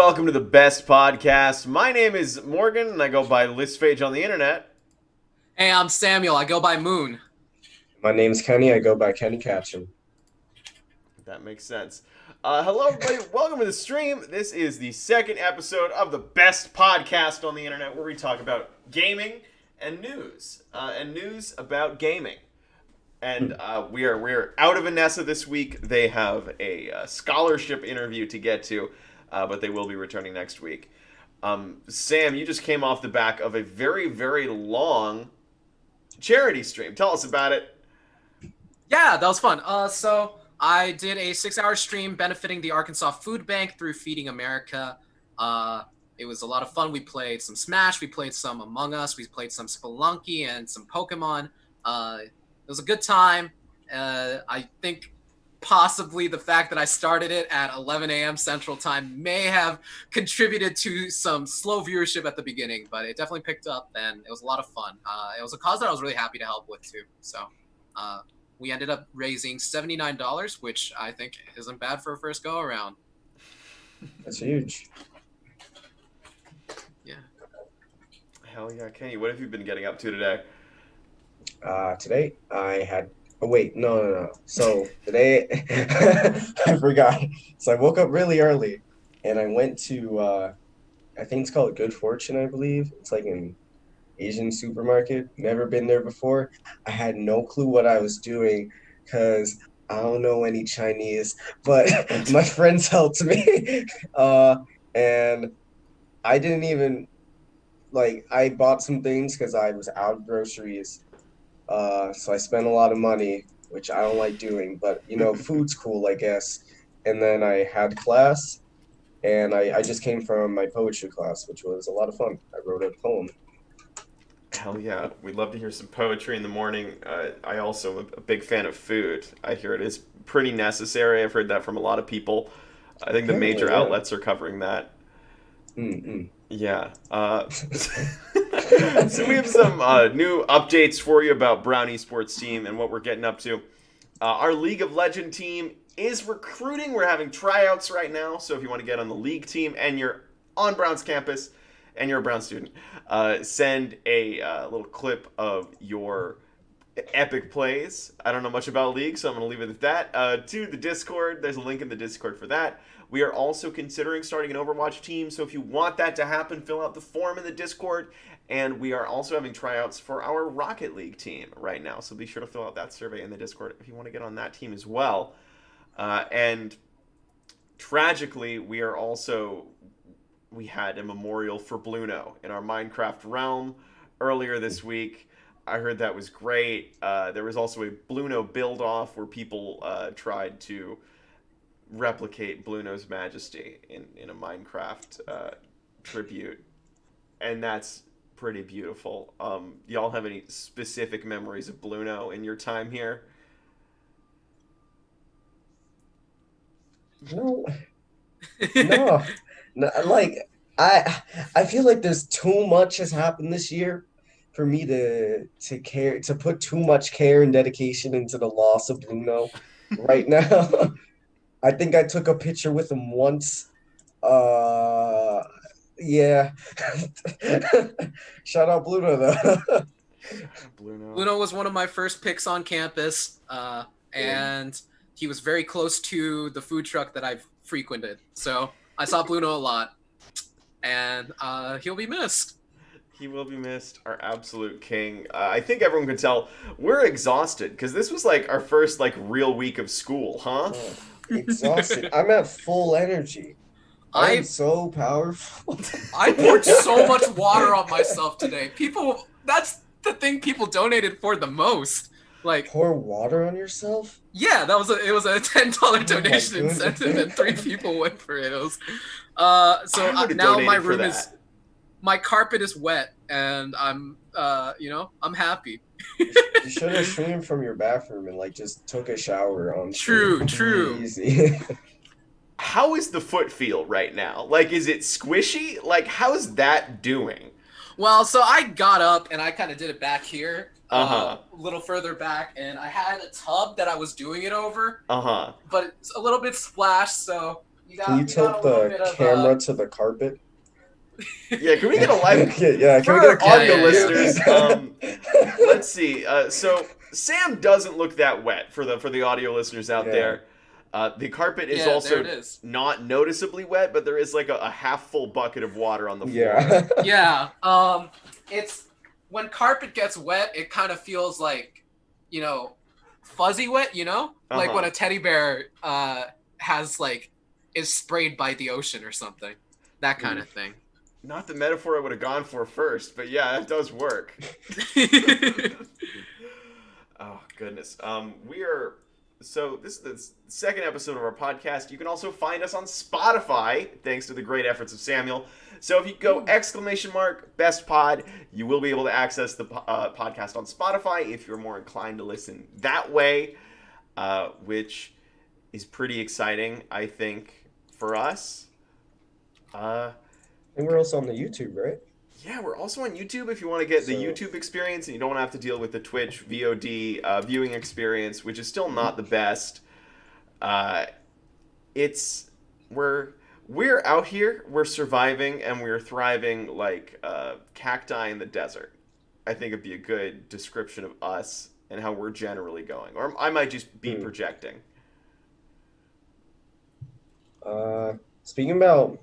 welcome to the best podcast. My name is Morgan, and I go by Listphage on the internet. Hey, I'm Samuel. I go by Moon. My name's Kenny. I go by Kenny Catchum. That makes sense. Hello, everybody. Welcome to the stream. This is the second episode of the best podcast on the internet, where we talk about gaming and news about gaming. And we're out of Anessa this week. They have a scholarship interview to get to, but they will be returning next week. Sam, you just came off the back of a very, very long charity stream. Tell us about it. Yeah, that was fun. So I did a 6-hour stream benefiting the Arkansas Food Bank through Feeding America. It was a lot of fun. We played some Smash, we played some Among Us, we played some Spelunky and some Pokemon. It was a good time. I think possibly the fact that I started it at 11 a.m. Central Time may have contributed to some slow viewership at the beginning, but it definitely picked up, and it was a lot of fun. It was a cause that I was really happy to help with, too. So we ended up raising $79, which I think isn't bad for a first go-around. That's huge. Yeah. Hell yeah, Kenny. What have you been getting up to today? Today I had. Oh wait, no. So today I forgot. So I woke up really early, and I went to. I think it's called Good Fortune, I believe. It's like an Asian supermarket. Never been there before. I had no clue what I was doing, because I don't know any Chinese, but my friends helped me. And I didn't even I bought some things because I was out of groceries. So I spent a lot of money, which I don't like doing, but food's cool, I guess. And then I had class, and I just came from my poetry class, which was a lot of fun. I wrote a poem. Hell yeah. We'd love to hear some poetry in the morning. I also am a big fan of food. I hear it is pretty necessary. I've heard that from a lot of people. I think the major outlets are covering that. Mm-mm. Yeah. So we have some new updates for you about Brown Esports team and what we're getting up to. Our League of Legend team is recruiting. We're having tryouts right now. So if you want to get on the league team and you're on Brown's campus and you're a Brown student, send a little clip of your epic plays. I don't know much about League, so I'm going to leave it at that. To the Discord. There's a link in the Discord for that. We are also considering starting an Overwatch team, so if you want that to happen, fill out the form in the Discord. And we are also having tryouts for our Rocket League team right now, so be sure to fill out that survey in the Discord if you want to get on that team as well. And tragically, we had a memorial for Bluno in our Minecraft realm earlier this week. I heard that was great. There was also a Bluno build-off where people tried to replicate Bluno's majesty in a Minecraft tribute, and that's pretty beautiful. Y'all have any specific memories of Bluno in your time here? No, no, no. I feel like there's too much has happened this year for me to put too much care and dedication into the loss of Bruno right now. I think I took a picture with him once. Yeah. Shout out Bluno though. Bluno was one of my first picks on campus, and he was very close to the food truck that I've frequented. So I saw Bluno a lot, and he'll be missed. He will be missed, our absolute king. I think everyone could tell we're exhausted because this was like our first real week of school, huh? Exhausted. I'm at full energy. I'm so powerful. I poured so much water on myself today. That's the thing people donated for the most. Pour water on yourself? Yeah, it was a $10 donation incentive, and 3 people went for it. It was, now my carpet is wet, and I'm happy. You should have streamed from your bathroom and just took a shower on stream. True. Easy. How is the foot feel right now? Is it squishy? How's that doing? Well, so I got up and I kind of did it back here, a little further back, and I had a tub that I was doing it over. But it's a little bit splashed, so Can you tilt the camera to the carpet? Yeah, can we get a live Yeah, for can we get a our audio yeah, carpet listeners? view? Let's see. So Sam doesn't look that wet for the audio listeners out Yeah. there. The carpet is yeah, there also it is. not noticeably wet, but there is like a half full bucket of water on the floor. Yeah. Yeah, it's when carpet gets wet, it kind of feels like, you know, fuzzy wet. You know, like when Uh-huh. a teddy bear has like is sprayed by the ocean or something, that kind of thing. Not the metaphor I would have gone for first, but yeah, that does work. Oh goodness. We are so this is the second episode of our podcast. You can also find us on Spotify, thanks to the great efforts of Samuel. So if you go !best pod, you will be able to access the podcast on Spotify if you're more inclined to listen that way, which is pretty exciting, I think, for us. And we're also on the YouTube, right? Yeah, we're also on YouTube if you want to get the So- YouTube experience and you don't want to have to deal with the Twitch VOD viewing experience, which is still not the best. It's we're out here, we're surviving, and we're thriving like cacti in the desert. I think it'd be a good description of us and how we're generally going. Or I might just be projecting. Speaking about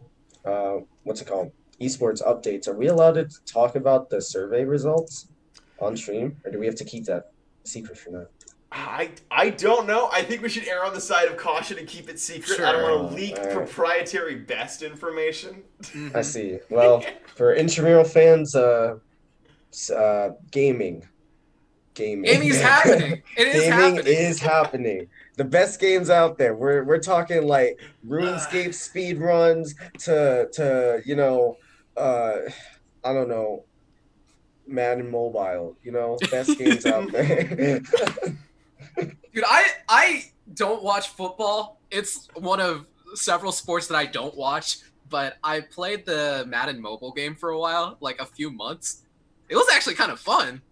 what's it called? Esports updates. Are we allowed to talk about the survey results on stream, or do we have to keep that secret for now? I don't know. I think we should err on the side of caution and keep it secret. Sure. I don't want to leak Alright. proprietary best information. I see. Well, for intramural fans, gaming. Gaming's happening. It is Gaming happening. is happening. The best games out there. We're talking like RuneScape speed runs to I don't know, Madden Mobile. Best games out there. Dude, I don't watch football. It's one of several sports that I don't watch, but I played the Madden mobile game for a while, like a few months. It was actually kind of fun.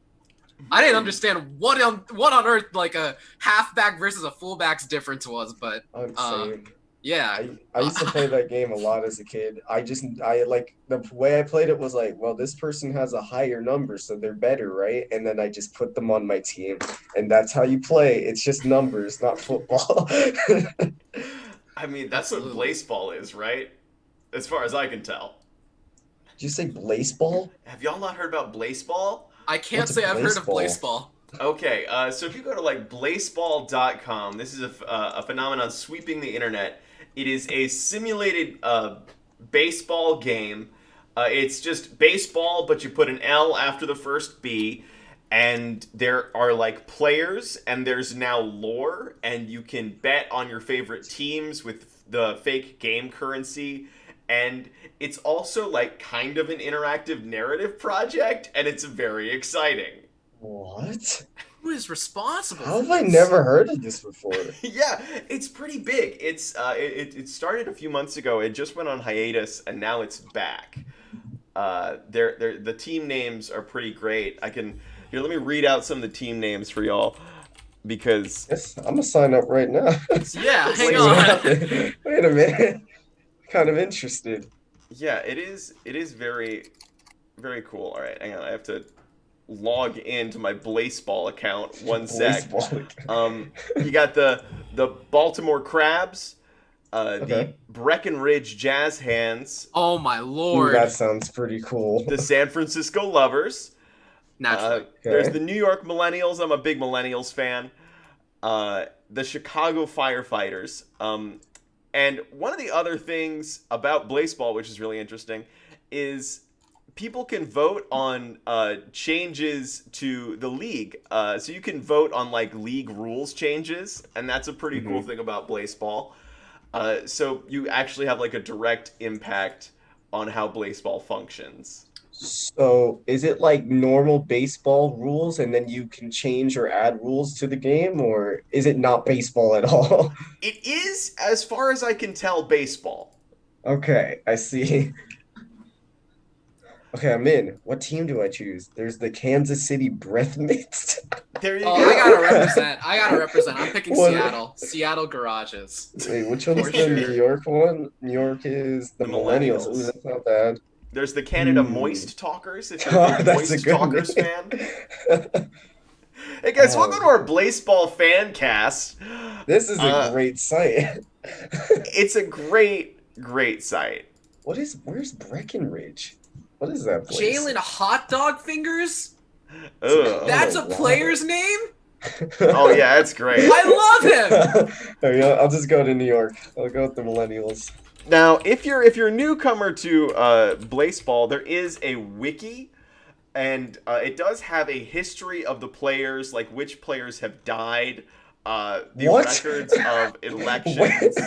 I didn't understand what on earth like a halfback versus a fullback's difference was, but Same. yeah. I used to play that game a lot as a kid. I like the way I played it was like, well, this person has a higher number, so they're better, right? And then I just put them on my team, and that's how you play. It's just numbers, not football. I mean, that's what Absolutely. Blaseball is, right? As far as I can tell. Did you say Blaseball? Have y'all not heard about Blaseball? I can't What's say I've heard of Blaseball? Blaseball. Okay, so if you go to like blaseball.com, this is a phenomenon sweeping the internet. It is a simulated baseball game. It's just baseball, but you put an L after the first B, and there are like players, and there's now lore, and you can bet on your favorite teams with the fake game currency. And it's also like kind of an interactive narrative project, and it's very exciting. What? Who is responsible? How for have I this? never heard of this before? Yeah, it's pretty big. It started a few months ago. It just went on hiatus, and now it's back. The team names are pretty great. Let me read out some of the team names for y'all, because Yes, I'm gonna sign up right now. Yeah, hang Wait, on. Wait a minute. Kind of interested. yeah, it is very, very cool. All right, hang on. I have to log into my Blaseball account. One sec. Blaseball. You got the Baltimore Crabs, Okay. the Breckenridge Jazz Hands, Oh my Ooh, lord. that sounds pretty cool. the San Francisco Lovers. Naturally. There's Okay. the New York Millennials. I'm a big Millennials fan. The Chicago Firefighters. And one of the other things about Blaseball, which is really interesting, is people can vote on changes to the league. So you can vote on like league rules changes, and that's a pretty cool thing about Blaseball. So you actually have like a direct impact on how Blaseball functions. So, is it like normal baseball rules and then you can change or add rules to the game, or is it not baseball at all? It is, as far as I can tell, baseball. Okay, I see. Okay, I'm in. What team do I choose? There's the Kansas City Breath Mints. There you Oh, I gotta go. represent. I gotta represent. I'm picking What? Seattle. Seattle Garages. Wait, which For one's the New sure. York one? New York is the The Millennials. Ooh, Millennials. that's not bad. There's the Canada Hmm. Moist Talkers, if you're a Oh, big that's a Moist good Talkers name. fan. Hey guys, welcome to Oh, our Blaseball fan cast. this is a Uh, great site. it's a great site. Where's Breckenridge? What is that place? Jalen Hot Dog Fingers? Ugh. That's a Colorado. player's name? Oh yeah, that's great. I love him! There you go. I'll just go to New York. I'll go with the Millennials. Now, if you're a newcomer to Blaseball, there is a wiki, and it does have a history of the players, like which players have died, the What? records of What? elections.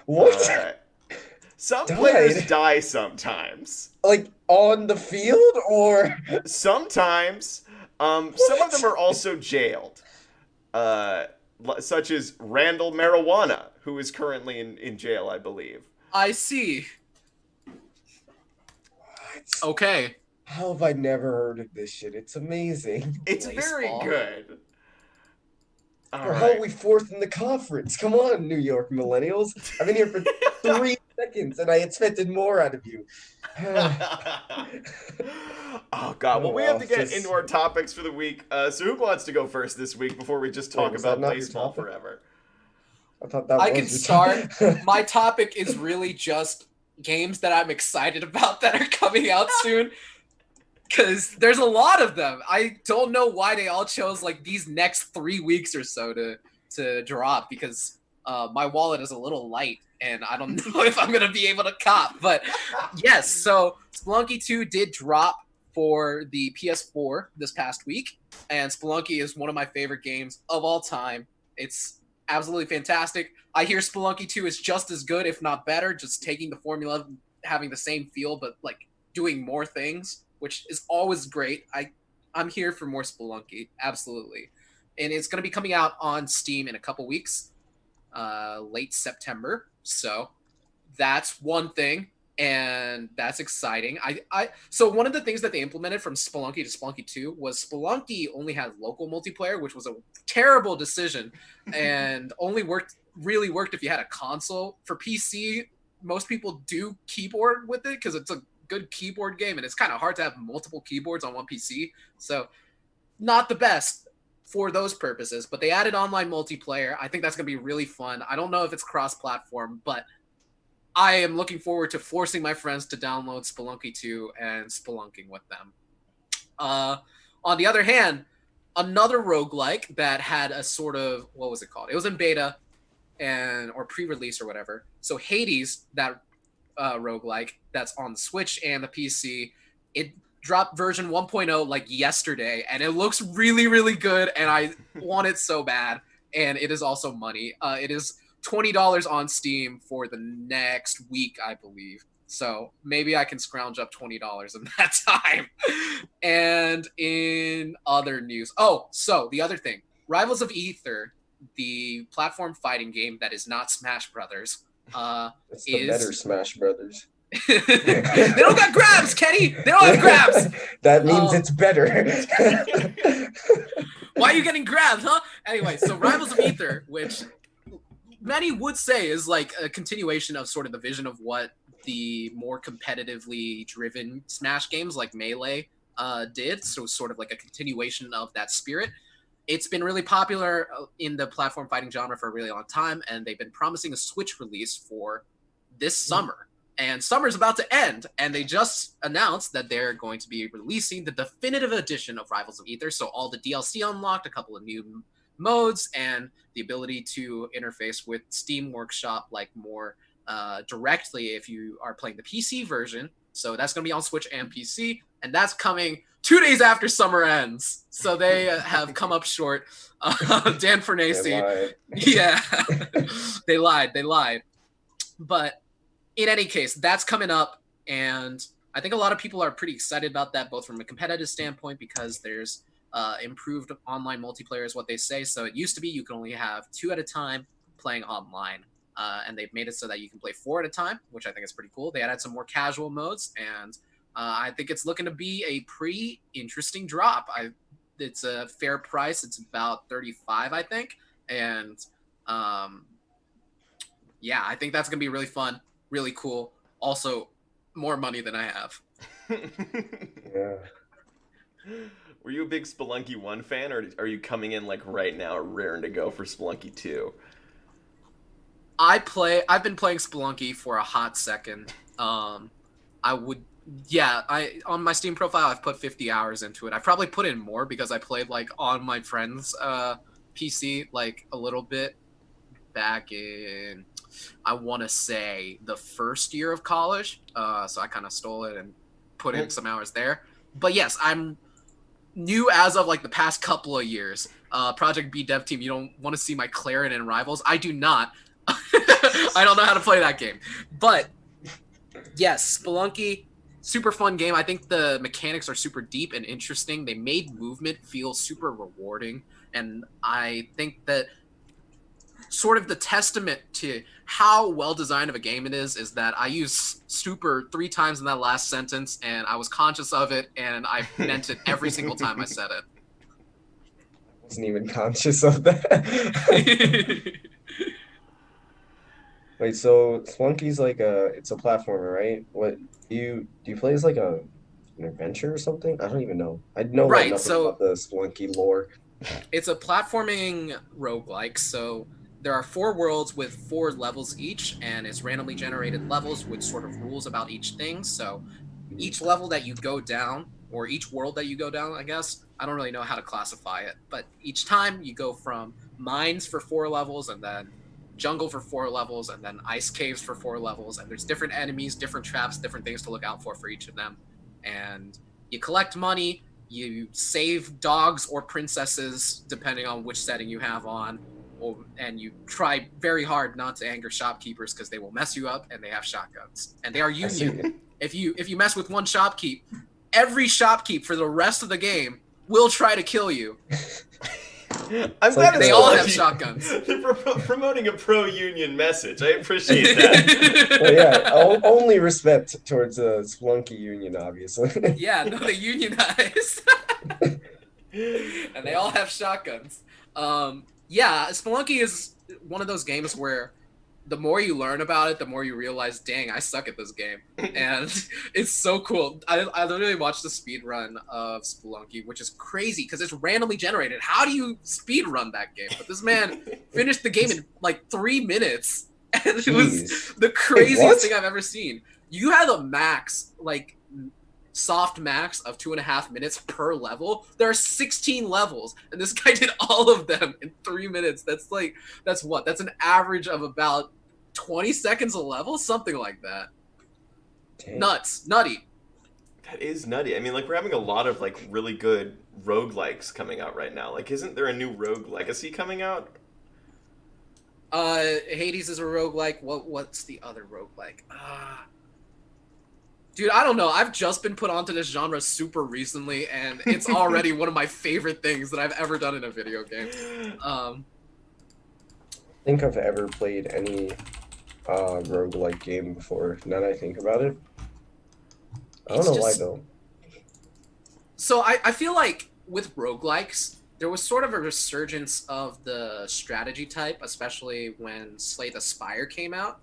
What? Uh, some players Died? die sometimes. Like on the field or Sometimes, some of them what? are also jailed, uh, such as Randall Marijuana, who is currently in jail, I believe. I see. What? Okay. How have I never heard of this shit? It's amazing. It's very Baseball. good. All Bro, how are right. we fourth in the conference? Come on, New York Millennials. I've been here for 3 seconds and I expected more out of you. Oh God! Oh Well, we have well, to get just into our topics for the week. So, who wants to go first this week before we just wait, talk was that about not your baseball topic? forever? I thought that I can was your start. topic. My topic is really just games that I'm excited about that are coming out soon. Because there's a lot of them. I don't know why they all chose like these next 3 weeks or so to drop because my wallet is a little light and I don't know if I'm gonna be able to cop. But yes, so Spelunky 2 did drop for the PS4 this past week, and Spelunky is one of my favorite games of all time. It's absolutely fantastic. I hear Spelunky 2 is just as good, if not better, just taking the formula, having the same feel, but like doing more things, which is always great. I'm here for more Spelunky, absolutely. And it's going to be coming out on Steam in a couple weeks, late September. So that's one thing, and that's exciting. So one of the things that they implemented from Spelunky to Spelunky 2 was Spelunky only had local multiplayer, which was a terrible decision, and only really worked if you had a console. For PC, most people do keyboard with it because it's a good keyboard game, and it's kind of hard to have multiple keyboards on one PC. So not the best for those purposes, but they added online multiplayer. I think that's going to be really fun. I don't know if it's cross-platform, but I am looking forward to forcing my friends to download Spelunky 2 and spelunking with them. On the other hand, another roguelike that had a sort of, what was it called? It was in beta or pre-release or whatever. So Hades, that roguelike that's on the Switch and the PC, it dropped version 1.0 like yesterday, and it looks really, really good, and I want it so bad. And it is also money. It is $20 on Steam for the next week, I believe. So maybe I can scrounge up $20 in that time. And in other news, so the other thing, Rivals of Ether, the platform fighting game that is not Smash Brothers, It's the better is Smash Brothers. they don't got grabs, Kenny. They don't have grabs. That means it's better. Why are you getting grabbed, huh? Anyway, so Rivals of Ether, which many would say is like a continuation of sort of the vision of what the more competitively driven Smash games like Melee did. So sort of like a continuation of that spirit. It's been really popular in the platform fighting genre for a really long time, and they've been promising a Switch release for this summer. And summer's about to end, and they just announced that they're going to be releasing the definitive edition of Rivals of Ether. So all the DLC unlocked, a couple of new modes, and the ability to interface with Steam Workshop like more directly if you are playing the PC version. So that's going to be on Switch and PC, and that's coming 2 days after summer ends. So they have come up short. Dan Fernacey, yeah, they lied. But in any case, that's coming up, and I think a lot of people are pretty excited about that, both from a competitive standpoint because there's improved online multiplayer is what they say. So it used to be you could only have 2 at a time playing online, and they've made it so that you can play 4 at a time, which I think is pretty cool. They added some more casual modes, and I think it's looking to be a pretty interesting drop. It's a fair price. It's about 35, I think, and um, yeah, I think that's gonna be really fun, really cool. Also, more money than I have. Yeah. Were you a big Spelunky 1 fan, or are you coming in like right now raring to go for Spelunky 2? I've been playing Spelunky for a hot second. I would yeah, I on my Steam profile I've put 50 hours into it. I probably put in more because I played like on my friend's PC like a little bit back in, I want to say, the first year of college. So I kind of stole it and put in some hours there. But yes, I'm new as of like the past couple of years. Project B dev team, you don't want to see my Clarion and Rivals. I do not. I don't know how to play that game. But yes, Spelunky, super fun game. I think the mechanics are super deep and interesting. They made movement feel super rewarding. And I think that sort of the testament to how well designed of a game it is that I use super 3 times in that last sentence, and I was conscious of it, and I meant it every single time I said I wasn't even conscious of that. it. Wait, so Splunky's like it's a platformer, right? What do you play as like an adventure or something? I don't even know. I know like Right, nothing about so the Splunky lore. it's a platforming roguelike, so there are 4 worlds with 4 levels each, and it's randomly generated levels with sort of rules about each thing. So each level that you go down, or each world that you go down, I guess, I don't really know how to classify it, but each time you go from mines for 4 levels, and then jungle for 4 levels, and then ice caves for 4 levels, and there's different enemies, different traps, different things to look out for each of them. And you collect money, you save dogs or princesses depending on which setting you have on, and you try very hard not to anger shopkeepers because they will mess you up and they have shotguns and they are I see. union. If you mess with one shopkeep, every shopkeep for the rest of the game will try to kill you. I'm So glad They it's all like have shotguns. They're promoting a pro-union message. I appreciate that. Well, yeah, only respect towards the Splunky Union, obviously. Yeah, no, they unionize. And they all have shotguns. Yeah, Spelunky is one of those games where the more you learn about it, the more you realize, dang, I suck at this game. And it's so cool. I literally watched the speed run of Spelunky, which is crazy because it's randomly generated. How do you speed run that game? But this man finished the game in like 3 minutes. And it was Jeez. the Wait, what? craziest thing I've ever seen. You had a max, like soft max of 2.5 minutes per level. There are 16 levels, and this guy did all of them in 3 minutes. That's an average of about 20 seconds a level, something like that. Dang. Nutty. That is nutty. I mean, like, we're having a lot of like really good roguelikes coming out right now. Like, isn't there a new Rogue Legacy coming out? Hades is a roguelike. What's the other roguelike? Dude, I don't know. I've just been put onto this genre super recently, and it's already one of my favorite things that I've ever done in a video game. I think I've ever played any roguelike game before, now that I think about it. I don't It's know why just- though. So I feel like with roguelikes, there was sort of a resurgence of the strategy type, especially when Slay the Spire came out.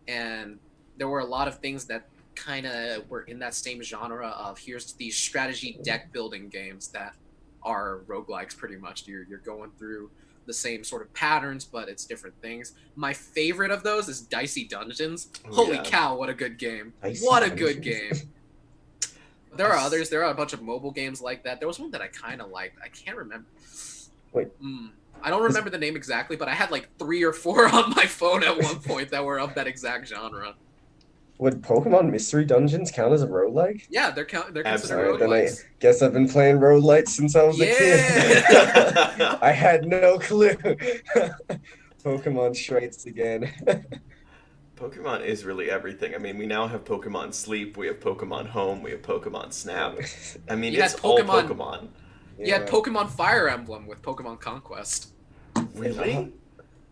And there were a lot of things that kind of were in that same genre of here's these strategy deck building games that are roguelikes pretty much. You're going through the same sort of patterns, but it's different things. My favorite of those is Dicey Dungeons. Holy Yeah. cow, what a good game. Dicey What a good Dungeons. game. There are others. There are a bunch of mobile games like that. There was one that I kind of liked. I can't remember. Wait. I don't remember the name exactly, but I had like 3 or 4 on my phone at one point that were of that exact genre. Would Pokemon Mystery Dungeons count as a roguelike? Yeah, they're considered Absolutely. Then I roguelikes. guess I've been playing roguelites since I was a kid. Yeah. I had no clue. Pokemon Straits again. Pokemon is really everything. I mean, we now have Pokemon Sleep, we have Pokemon Home, we have Pokemon Snap. I mean, You it's had all Pokemon- Pokemon. You had Pokemon Fire Emblem with Pokemon Conquest. Really?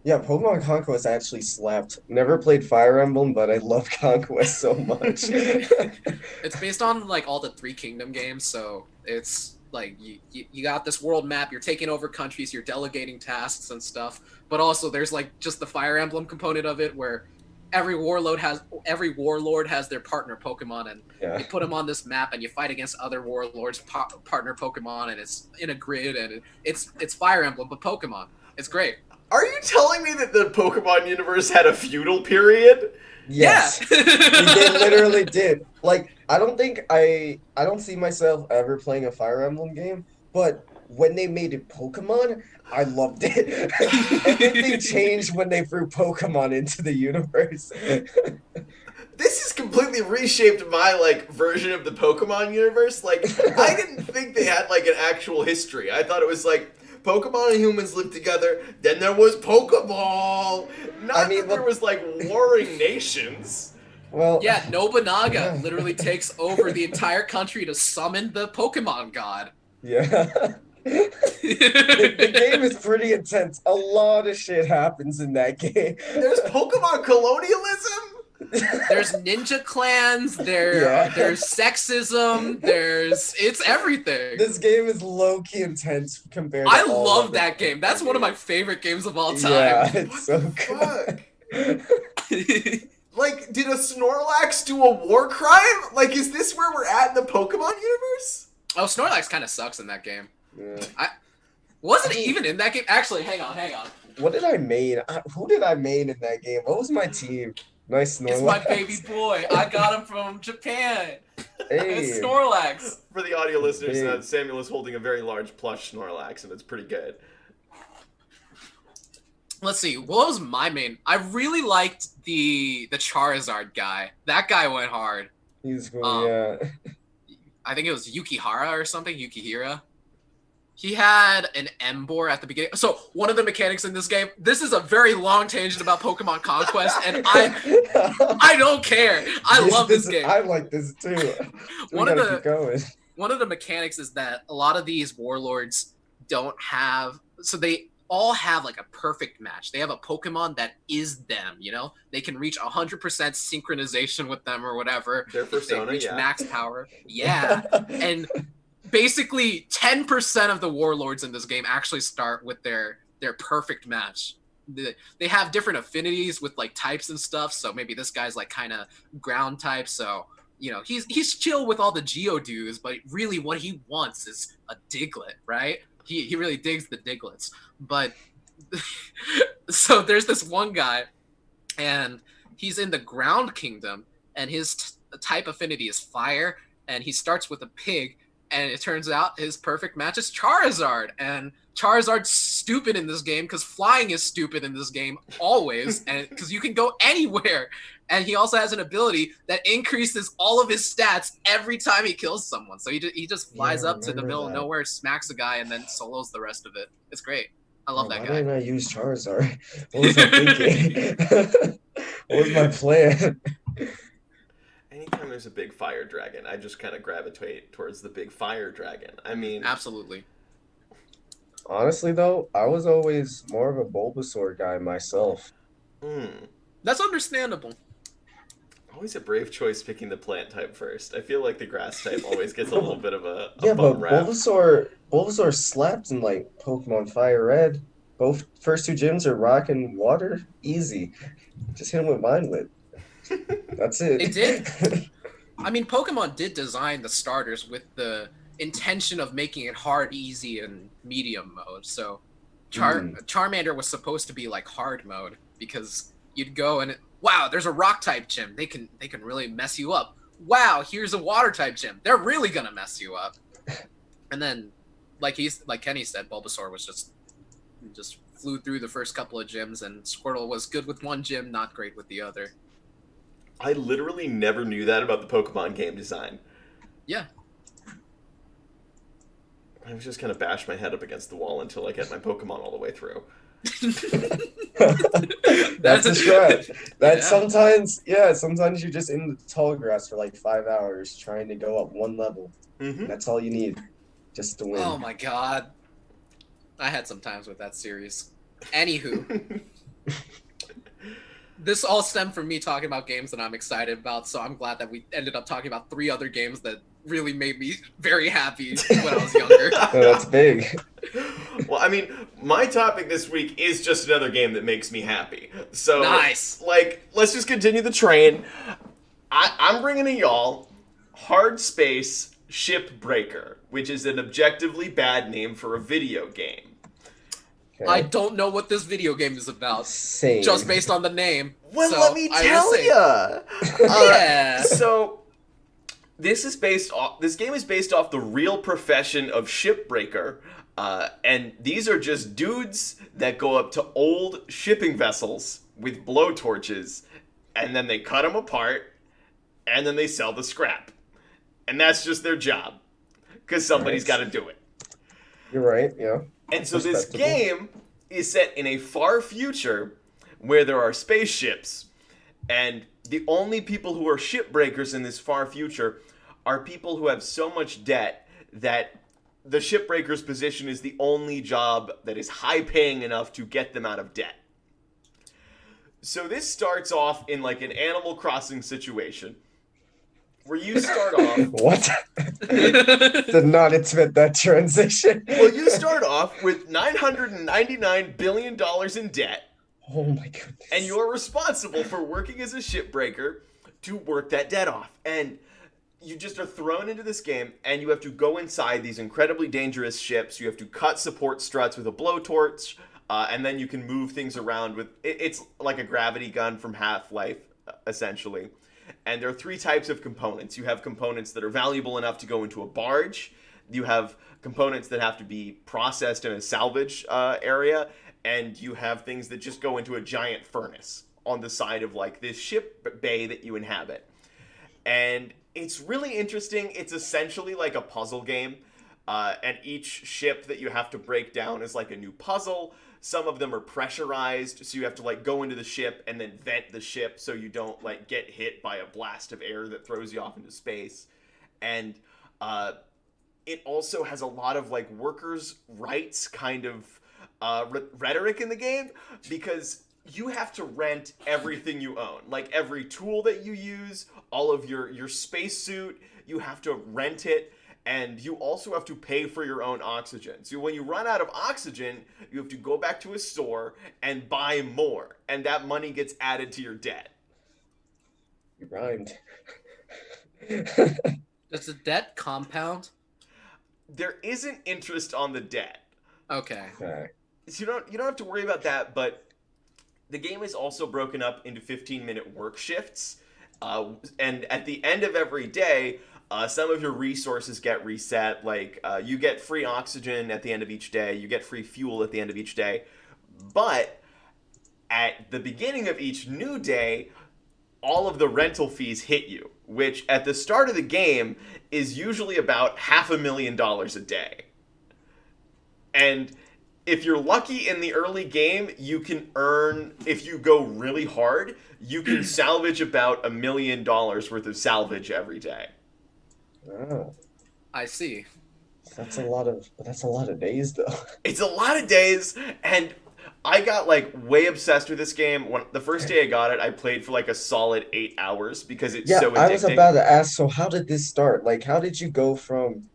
Yeah, Pokemon Conquest actually slapped. Never played Fire Emblem, but I love Conquest so much. It's based on like all the Three Kingdom games, so it's like you got this world map, you're taking over countries, you're delegating tasks and stuff, but also there's like just the Fire Emblem component of it where every warlord has their partner Pokemon, and Yeah. you put them on this map and you fight against other warlords partner Pokemon, and it's in a grid, and it's Fire Emblem but Pokemon. It's great. Are you telling me that the Pokemon universe had a feudal period? Yeah. Yes. They literally did. Like, I don't see myself ever playing a Fire Emblem game, but when they made it Pokemon, I loved it. Everything changed when they threw Pokemon into the universe. This has completely reshaped my like version of the Pokemon universe. Like, I didn't think they had like an actual history. I thought it was like Pokemon and humans lived together. Then there was Pokeball. Not I mean, that there look, was like warring nations. well, Yeah, Nobunaga yeah. literally takes over the entire country to summon the Pokemon god. Yeah. The game is pretty intense. A lot of shit happens in that game. There's Pokemon colonialism. There's ninja clans, Yeah. there's sexism, it's everything. This game is low-key intense compared to I all love of that game. That's one of my favorite games of all time. Yeah, it's What so the good. fuck? Like, did a Snorlax do a war crime? Like, is this where we're at in the Pokemon universe? Oh, Snorlax kind of sucks in that game. Yeah. Wasn't even in that game. Actually, hang on. What did I main? Who did I main in that game? What was my team? Nice Snorlax. It's my baby boy. I got him from Japan. It's Hey, Snorlax. For the audio listeners, Big. Samuel is holding a very large plush Snorlax, and it's pretty good. Let's see. What was my main? I really liked the Charizard guy. That guy went hard. he's cool. Um, Yeah. I think it was Yukihara or something. Yukihira. He had an Emboar at the beginning. So one of the mechanics in this game. This is a very long tangent about Pokemon Conquest, and I don't care. I love this game. I like this too. We One of gotta the- keep going. One of the mechanics is that a lot of these warlords don't have, so they all have like a perfect match. They have a Pokemon that is them, you know? They can reach 100% synchronization with them or whatever. Their If they persona, reach yeah. max power. Yeah. And basically 10% of the warlords in this game actually start with their perfect match. They have different affinities with like types and stuff, so maybe this guy's like kind of ground type, so you know, he's chill with all the Geodudes, but really what he wants is a Diglett, right? He really digs the Diglets. But so there's this one guy, and he's in the Ground Kingdom, and his type affinity is fire, and he starts with a pig, and it turns out his perfect match is Charizard, and Charizard's stupid in this game because flying is stupid in this game always, and because you can go anywhere. And he also has an ability that increases all of his stats every time he kills someone. So he just flies Yeah, I up to the remember middle of that. nowhere, smacks a guy, and then solos the rest of it. It's great. I love that Why guy. didn't I use Charizard? What was I thinking? What was my plan? Anytime there's a big fire dragon, I just kind of gravitate towards the big fire dragon. I mean, Absolutely. Honestly, though, I was always more of a Bulbasaur guy myself. That's understandable. always a brave choice picking the plant type first. I feel like the grass type always gets a little bit of a Yeah, but bum rap. Bulbasaur slapped in like Pokemon Fire Red. Both first two gyms are rock and water. Easy. Just hit him with Mind Whip. That's it. It did? I mean, Pokemon did design the starters with the intention of making it hard, easy, and medium mode. So Charmander was supposed to be like hard mode because you'd go and wow, there's a rock type gym. They can really mess you up. Wow, here's a water type gym. They're really gonna mess you up. And then, like Kenny said, Bulbasaur was just flew through the first couple of gyms, and Squirtle was good with one gym, not great with the other. I literally never knew that about the Pokemon game design. Yeah. I was just kind of bash my head up against the wall until I get my Pokemon all the way through. That's a stretch. That Yeah. sometimes you're just in the tall grass for like 5 hours trying to go up one level. Mm-hmm. That's all you need, just to win. Oh my god. I had some times with that series. Anywho, This all stemmed from me talking about games that I'm excited about, so I'm glad that we ended up talking about 3 other games that really made me very happy when I was younger. No, that's big. Well, I mean, my topic this week is just another game that makes me happy. So, Nice. like, let's just continue the train. I'm bringing to y'all Hard Space Shipbreaker, which is an objectively bad name for a video game. I Okay. don't know what this video game is about, Same. just based on the name. Well, so let me I will tell say- ya. Yeah. So this game is based off the real profession of shipbreaker, and these are just dudes that go up to old shipping vessels with blowtorches, and then they cut them apart, and then they sell the scrap, and that's just their job, because somebody's got to do it. You're right. Yeah. And so this Respectable. game is set in a far future where there are spaceships, and the only people who are shipbreakers in this far future are people who have so much debt that the shipbreaker's position is the only job that is high paying enough to get them out of debt. So this starts off in like an Animal Crossing situation where you start off. What? Did not expect that transition. Well, you start off with $999 billion in debt, Oh my goodness. and you're responsible for working as a shipbreaker to work that debt off. And you just are thrown into this game, and you have to go inside these incredibly dangerous ships. You have to cut support struts with a blowtorch, and then you can move things around with... It's like a gravity gun from Half-Life, essentially. And there are 3 types of components. You have components that are valuable enough to go into a barge. You have components that have to be processed in a salvage area. And you have things that just go into a giant furnace on the side of like this ship bay that you inhabit. And it's really interesting. It's essentially like a puzzle game. And each ship that you have to break down is like a new puzzle. Some of them are pressurized, so you have to like go into the ship and then vent the ship so you don't like get hit by a blast of air that throws you off into space. And it also has a lot of like workers' rights kind of rhetoric in the game, because you have to rent everything you own, like every tool that you use, all of your spacesuit, you have to rent it. And you also have to pay for your own oxygen. So when you run out of oxygen, you have to go back to a store and buy more. And that money gets added to your debt. You rhymed. Does the debt compound? There isn't interest on the debt. Okay. Okay. So you don't have to worry about that, but the game is also broken up into 15-minute work shifts. And at the end of every day, some of your resources get reset. Like you get free oxygen at the end of each day. You get free fuel at the end of each day. But at the beginning of each new day, all of the rental fees hit you, which at the start of the game is usually about $500,000 a day. And if you're lucky in the early game, you can earn, if you go really hard, you can salvage about $1 million worth of salvage every day. Oh, I see. that's a lot of days though. It's a lot of days, and I got like way obsessed with this game. When the first day I got it, I played for like a solid 8 hours because it's Yeah, so addicting. I was about to ask, so how did this start? Like, how did you go from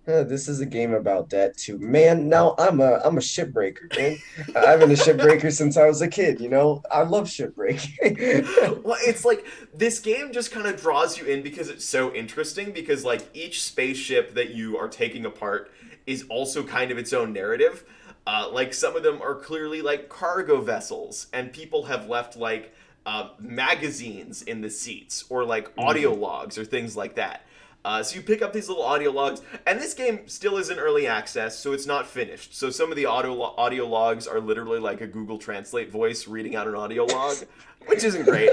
this is a game about debt to, man, now I'm a shipbreaker, man. I've been a shipbreaker since I was a kid, you know? I love shipbreaking. Well, it's like this game just kind of draws you in because it's so interesting, because like each spaceship that you are taking apart is also kind of its own narrative. Like some of them are clearly like cargo vessels, and people have left like magazines in the seats, or like audio logs or things like that. So you pick up these little audio logs, and this game still is in early access, so it's not finished. So some of the audio logs are literally like a Google Translate voice reading out an audio log, which isn't great.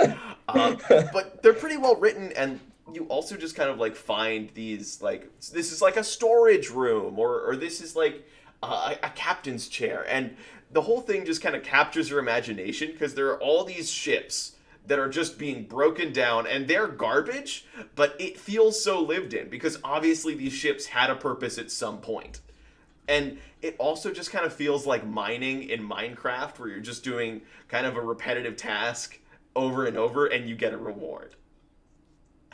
But they're pretty well written, and you also just kind of like find these, like, this is like a storage room, or this is like a captain's chair. And the whole thing just kind of captures your imagination, because there are all these ships that are just being broken down, and they're garbage, but it feels so lived in, because obviously these ships had a purpose at some point. And it also just kind of feels like mining in Minecraft, where you're just doing kind of a repetitive task, over and over, and you get a reward.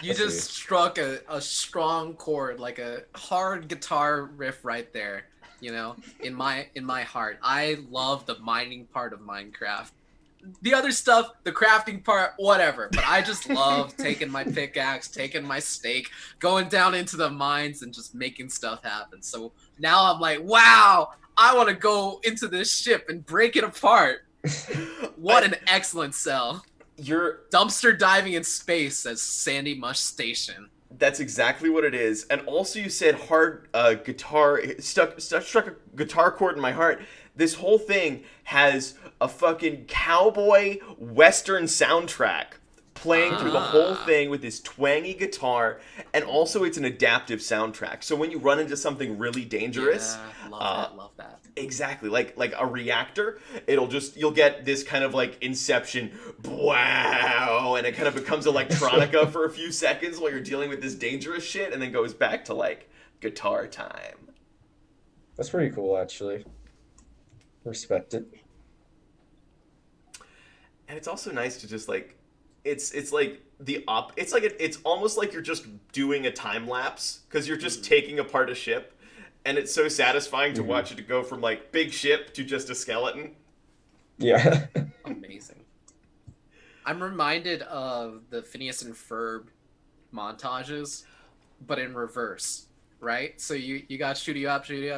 You I see. just struck a strong chord, like a hard guitar riff right there, in my heart. I love the mining part of Minecraft. The other stuff, the crafting part, whatever. But I just love taking my pickaxe, taking my stake, going down into the mines and just making stuff happen. So now I'm like, wow, I want to go into this ship and break it apart. What I, an excellent sell. you're Dumpster diving in space as Sandy Mush Station. That's exactly what it is. And also, you said hard guitar struck a guitar chord in my heart. This whole thing has a fucking cowboy western soundtrack playing through the whole Ah. thing with this twangy guitar, and also it's an adaptive soundtrack. So when you run into something really dangerous, Yeah, love uh, that, love that. exactly, like a reactor, you'll get this kind of like Inception, wow, and it kind of becomes electronica for a few seconds while you're dealing with this dangerous shit, and then goes back to like guitar time. That's pretty cool, actually. Respect it. And it's also nice to just like, it's like it's like it's almost like you're just doing a time lapse because you're just taking apart a ship, and it's so satisfying to Hmm. watch it go from like big ship to just a skeleton. Yeah. Amazing. I'm reminded of the Phineas and Ferb montages, but in reverse, right? So you got shoot you up, do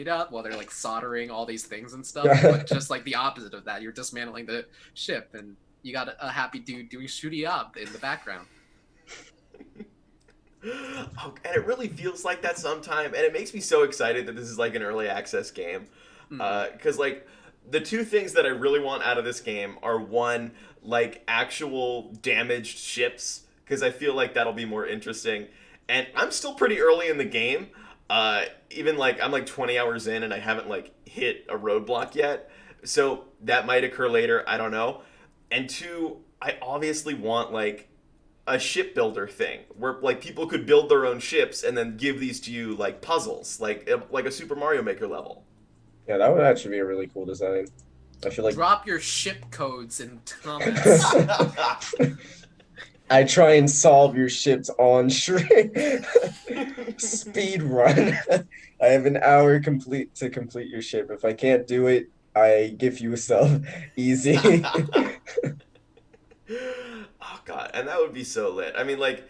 up, while they're like soldering all these things and stuff, Yeah. but just like the opposite of that, you're dismantling the ship, and you got a happy dude doing shooty up in the background. Oh, and it really feels like that sometime, and it makes me so excited that this is like an early access game, Hmm. because like the two things that I really want out of this game are one, like actual damaged ships, because I feel like that'll be more interesting, and I'm still pretty early in the game. Even like I'm like 20 hours in and I haven't like hit a roadblock yet, so that might occur later. I don't know. And two, I obviously want like a shipbuilder thing where like people could build their own ships and then give these to you like puzzles, like a Super Mario Maker level. Yeah, that would actually be a really cool design. I feel like Drop your ship codes in comments. I try and solve your ships on stream. Speed run. I have an hour complete to complete your ship. If I can't do it, I give you a sub. Easy. Oh god, and that would be so lit. I mean, like,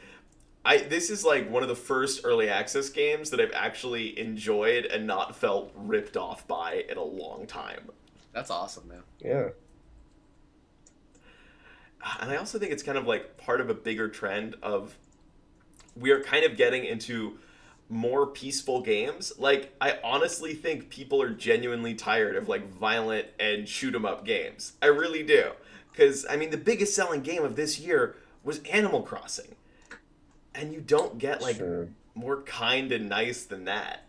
I this is like one of the first early access games that I've actually enjoyed and not felt ripped off by in a long time. That's awesome, man. Yeah. And I also think it's kind of like part of a bigger trend of we are kind of getting into more peaceful games. Like, I honestly think people are genuinely tired of like violent and shoot 'em up games. I really do. Because, I mean, the biggest selling game of this year was Animal Crossing. And you don't get like Sure. more kind and nice than that.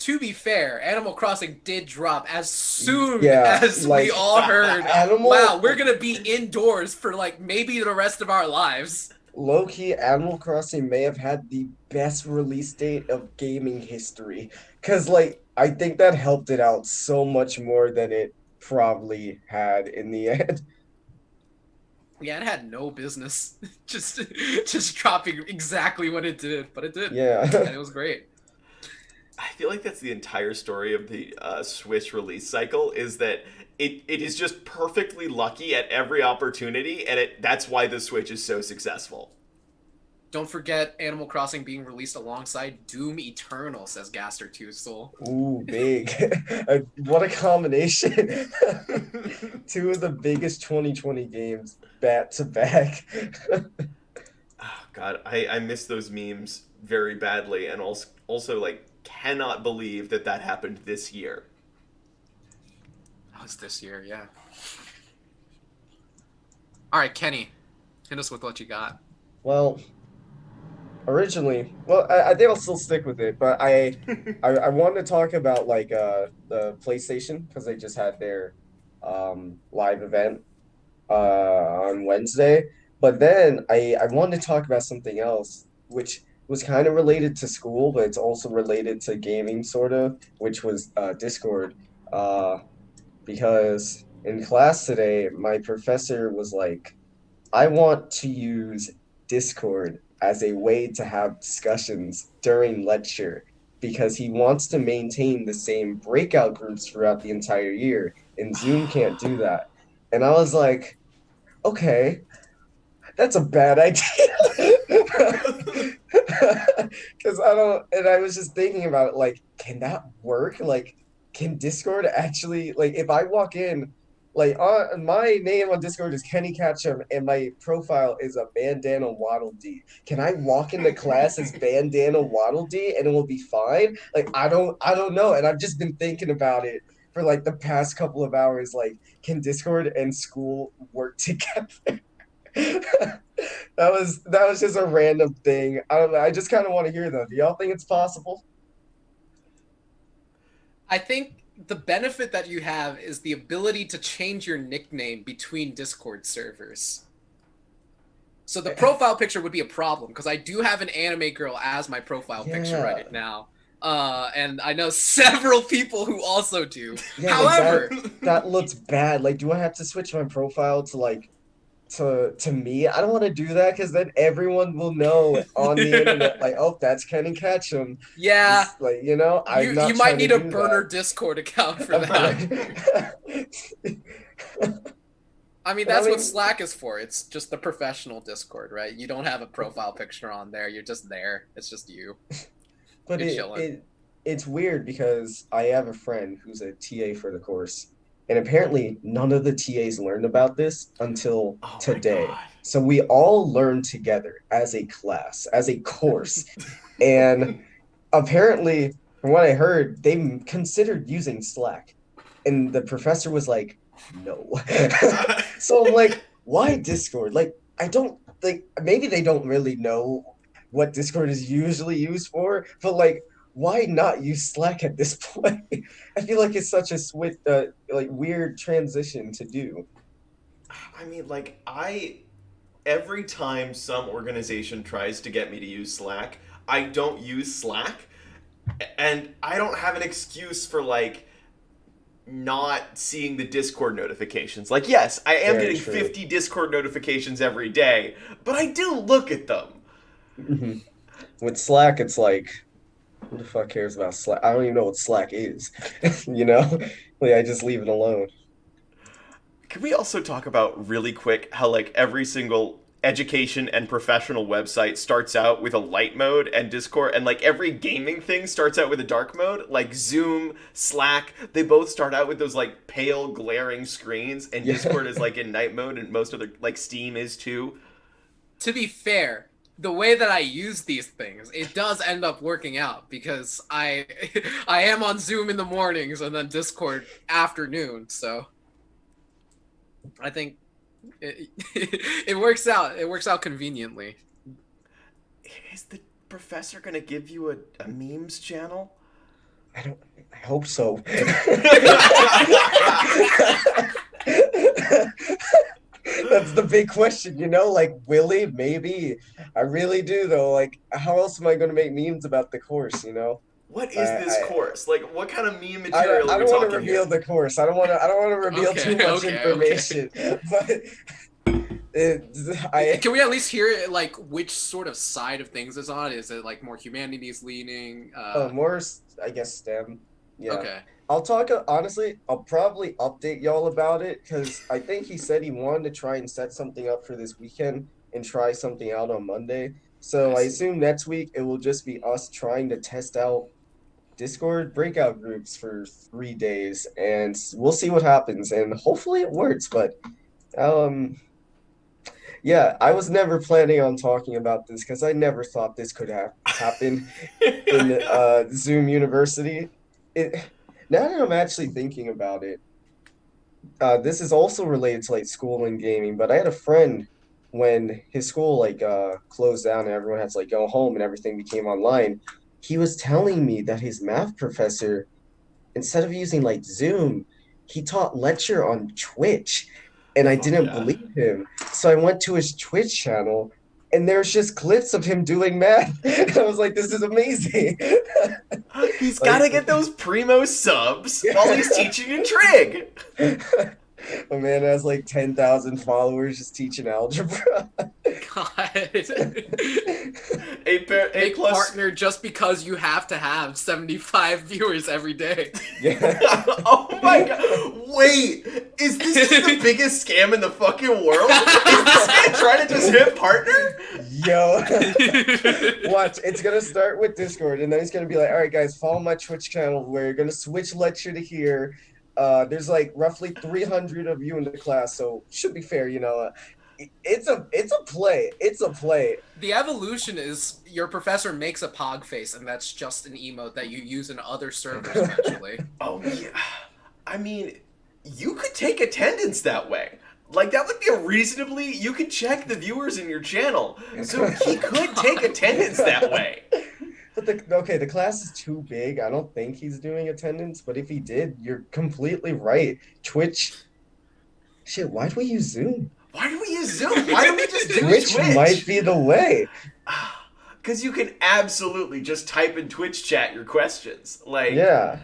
To be fair, Animal Crossing did drop as soon Yeah, as like we all heard, Animal wow, we're gonna be indoors for like maybe the rest of our lives. low-key Animal Crossing may have had the best release date of gaming history. Cause like I think that helped it out so much more than it probably had in the end. Yeah, it had no business just just dropping exactly what it did, but it did, and Yeah. it was great. I feel like that's the entire story of the Switch release cycle is that it is just perfectly lucky at every opportunity, and that's why the Switch is so successful. Don't forget Animal Crossing being released alongside Doom Eternal, says Gaster 2 Soul. Ooh, big. What a combination. Two of the biggest 2020 games back to back. Oh, God, I miss those memes very badly, and also like cannot believe that that happened this year. That was this year, yeah. All right, Kenny, hit us with what you got. Well, originally, well, I think I'll still stick with it, but I wanted to talk about like the PlayStation because they just had their live event on Wednesday. But then I wanted to talk about something else, which was kind of related to school, but it's also related to gaming, sort of, which was Discord. Uh, because in class today, my professor was like, I want to use Discord as a way to have discussions during lecture because he wants to maintain the same breakout groups throughout the entire year, and Zoom can't do that. And I was like, okay, that's a bad idea. Because I don't, and I was just thinking about it, like, can that work? Like, can Discord actually, like, if I walk in, like, my name on Discord is Kenny Catchum, and my profile is a Bandana Waddle Dee. Can I walk into class as Bandana Waddle Dee and it will be fine? Like, I don't know. And I've just been thinking about it for like the past couple of hours. Like, can Discord and school work together? That was just a random thing. I don't know. I just kind of want to hear though. Do y'all think it's possible? I think the benefit that you have is the ability to change your nickname between Discord servers. So the profile picture would be a problem because I do have an anime girl as my profile picture Yeah. right now. And I know several people who also do. Yeah, However, that looks bad. Like, do I have to switch my profile to like to me? I don't want to do that because then everyone will know on the internet, like, oh, that's Kenny Ketchum. yeah, Like, I'm you not might trying to need a do burner that. Discord account for that. I mean, that's what Slack is for. It's just the professional Discord, right? You don't have a profile picture on there. You're just there. It's just you. But You're chilling. it's weird because I have a friend who's a TA for the course, and apparently none of the TAs learned about this until Oh my today. god. So we all learned together as a class, as a course, and apparently, from what I heard, they considered using Slack, and the professor was like, "No." So I'm like, "Why Discord?" Like, I don't like. Maybe they don't really know what Discord is usually used for, but like, why not use Slack at this point? I feel like it's such a like weird transition to do. I mean, like, every time some organization tries to get me to use Slack, I don't use Slack, and I don't have an excuse for like not seeing the Discord notifications. Like, yes, I am Very getting true. 50 Discord notifications every day, but I do look at them. Hmm. With Slack, it's like, who the fuck cares about Slack? I don't even know what Slack is. you know, like I just leave it alone. Can we also talk about really quick how like every single education and professional website starts out with a light mode and Discord, and like every gaming thing starts out with a dark mode? Like Zoom, Slack, they both start out with those like pale glaring screens, and Yeah. Discord is like in night mode, and most other like Steam is too. To be fair, the way that I use these things, it does end up working out because I I am on Zoom in the mornings and then Discord afternoon. So I think it, it works out. It works out conveniently. Is the professor gonna give you a memes channel? I don't. I hope so. That's the big question, Like, will he? Maybe. I really do, though. Like, how else am I going to make memes about the course? What I, is this I, course? Like, what kind of meme I don't, material I are we don't want to talking reveal here? the course. I don't want to reveal Okay, too much okay. information. But it, I Can we at least hear like which sort of side of things is on? Is it like more humanities leaning? more, I guess, STEM. Yeah. Okay. I'll talk, honestly, I'll probably update y'all about it because I think he said he wanted to try and set something up for this weekend and try something out on Monday. I So I see. assume next week it will just be us trying to test out Discord breakout groups for 3 days, and we'll see what happens. And hopefully it works. But um, yeah, I was never planning on talking about this because I never thought this could happen in Zoom University. It Now that I'm actually thinking about it, this is also related to like school and gaming. But I had a friend when his school like closed down and everyone had to like go home and everything became online. He was telling me that his math professor, instead of using like Zoom, he taught lecture on Twitch, and I Fuck didn't yeah. believe him. So I went to his Twitch channel, and there's just clips of him doing math. And I was like, this is amazing. He's Like, gotta get those primo subs while he's teaching you trig. A man has like 10,000 followers just teaching algebra. God. A Make plus. partner just because you have to have 75 viewers every day. Yeah. Oh my god! Wait, is this just the biggest scam in the fucking world? Is this man trying to just hit partner? Yo. Watch, it's gonna start with Discord, and then he's gonna be like, all right, guys, follow my Twitch channel. We're gonna switch lecture to here. There's like roughly 300 of you in the class, so should be fair, you know. It's a play. It's a play. The evolution is your professor makes a pog face, and that's just an emote that you use in other servers eventually. Oh yeah. I mean, you could take attendance that way. Like that would be a reasonably. You could check the viewers in your channel, so he could take attendance that way. But the class is too big. I don't think he's doing attendance, but if he did, you're completely right. Twitch. Shit, why do we use Zoom? Why do we use Zoom? Why don't we just do Twitch might be the way. Because you can absolutely just type in Twitch chat your questions. Like, Yeah.